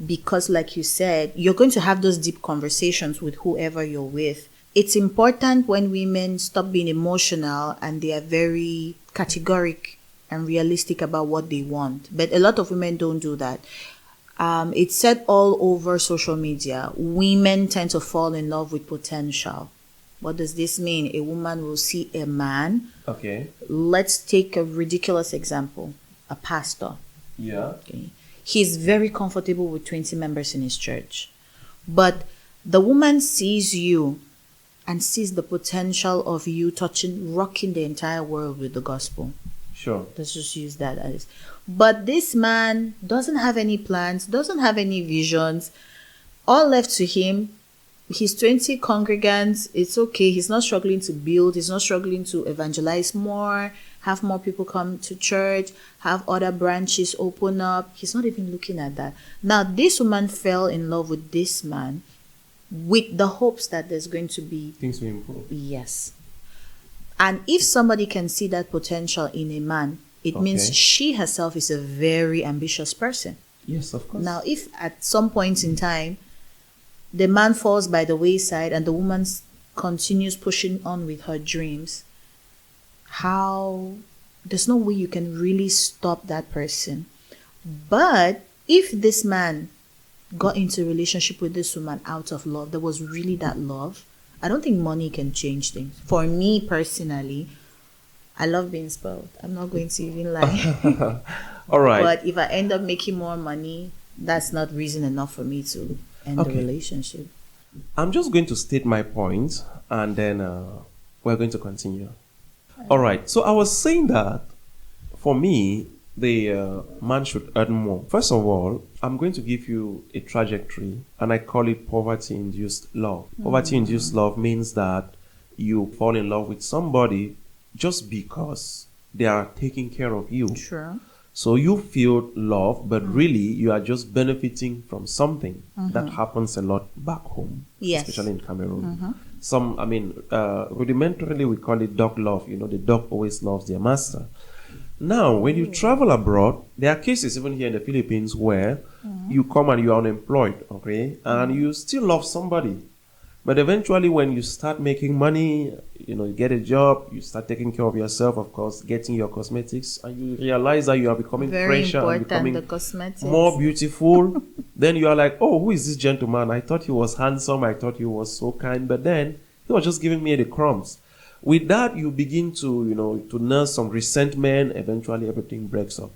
because, like you said, you're going to have those deep conversations with whoever you're with. It's important when women stop being emotional and they are very categoric and realistic about what they want. But a lot of women don't do that. It's said all over social media, women tend to fall in love with potential. What does this mean? A woman will see a man. Okay. Let's take a ridiculous example. A pastor. Yeah. Okay. He's very comfortable with 20 members in his church. But the woman sees you and sees the potential of you rocking the entire world with the gospel. Sure. Let's just use that as. But this man doesn't have any plans, doesn't have any visions. All left to him, his 20 congregants, it's okay. He's not struggling to build. He's not struggling to evangelize more, have more people come to church, have other branches open up. He's not even looking at that. Now, this woman fell in love with this man with the hopes that there's going to be things will improve. Yes. And if somebody can see that potential in a man, it means she herself is a very ambitious person. Yes, of course. Now, if at some point in time, the man falls by the wayside and the woman continues pushing on with her dreams, there's no way you can really stop that person. But if this man got into a relationship with this woman out of love, there was really that love, I don't think money can change things. For me personally, I love being spoiled. I'm not going to even lie. All right. But if I end up making more money, that's not reason enough for me to end the relationship. I'm just going to state my point and then we're going to continue. All right. So I was saying that for me, the man should earn more. First of all, I'm going to give you a trajectory and I call it poverty-induced love. Poverty-induced love means that you fall in love with somebody just because they are taking care of you. Sure. So you feel love, but really you are just benefiting from something. That happens a lot back home, especially in Cameroon. Rudimentarily we call it dog love. You know, the dog always loves their master. Now, when you travel abroad, there are cases even here in the Philippines where you come and you are unemployed, okay, and you still love somebody. But eventually when you start making money, you know, you get a job, you start taking care of yourself, of course, getting your cosmetics, and you realize that you are becoming fresher and becoming more beautiful. Then you are like, oh, who is this gentleman? I thought he was handsome. I thought he was so kind. But then he was just giving me the crumbs. With that, you begin to nurse some resentment. Eventually, everything breaks up.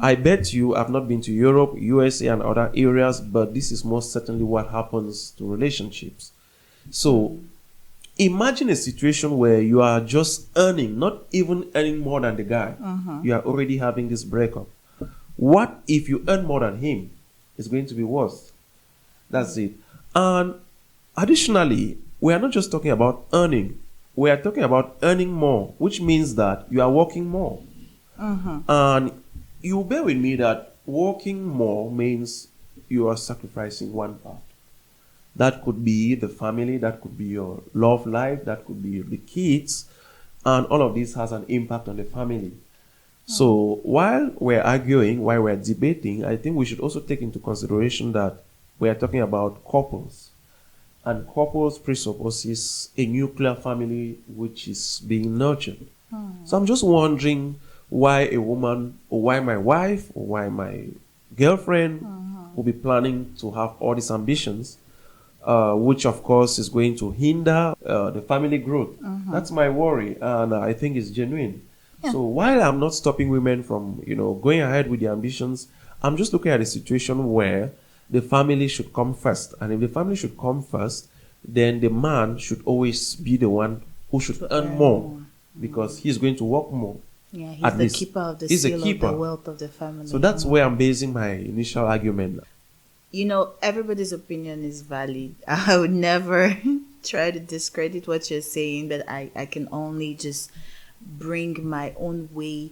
I bet you I've not been to Europe, USA, and other areas, but this is most certainly what happens to relationships. So imagine a situation where you are just earning, not even earning more than the guy. You are already having this breakup. What if you earn more than him? It's going to be worse. That's it. And additionally, we are not just talking about earning. We are talking about earning more, which means that you are working more. And you bear with me that working more means you are sacrificing one part. That could be the family, that could be your love life, that could be the kids, and all of this has an impact on the family. So while we're arguing, while we're debating, I think we should also take into consideration that we are talking about couples. And couples presupposes a nuclear family which is being nurtured. So I'm just wondering why a woman, or why my wife, or why my girlfriend will be planning to have all these ambitions, which of course is going to hinder the family growth. That's my worry, and I think it's genuine. So while I'm not stopping women from, going ahead with their ambitions, I'm just looking at a situation where the family should come first. And if the family should come first, then the man should always be the one who should earn more, because he's going to work more. Yeah, he's the keeper of the seal of the wealth of the family. So that's where I'm basing my initial argument. Everybody's opinion is valid. I would never try to discredit what you're saying, but I can only just bring my own way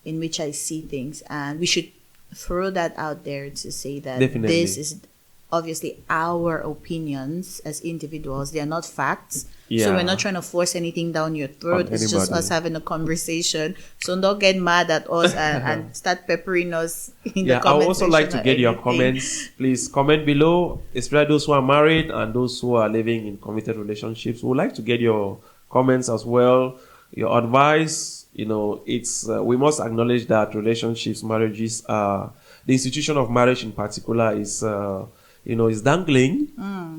in which I see things. And we should throw that out there to say that Definitely. this is obviously our opinions as individuals. They are not facts. So Yeah. we're not trying to force anything down your throat. On It's just anybody. us having a conversation. So don't get mad at us and start peppering us in the Yeah, I would comment also like section to or get your anything. comments. Please comment below, especially those who are married and those who are living in committed relationships. We would like to get your comments as well, your advice. You know, it's we must acknowledge that relationships, marriages, the institution of marriage in particular is, is dangling,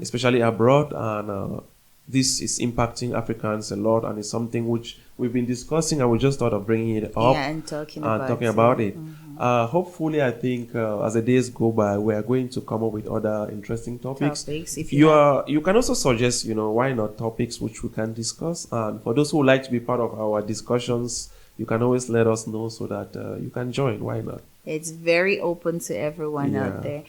especially abroad, and this is impacting Africans a lot, and it's something which we've been discussing, and we just thought of bringing it up Yeah, and talking and about talking it. about it. Hopefully, I think as the days go by, we are going to come up with other interesting topics. Topics, if You can also suggest, why not topics which we can discuss. And for those who would like to be part of our discussions, you can always let us know so that you can join. Why not? It's very open to everyone Yeah. out there.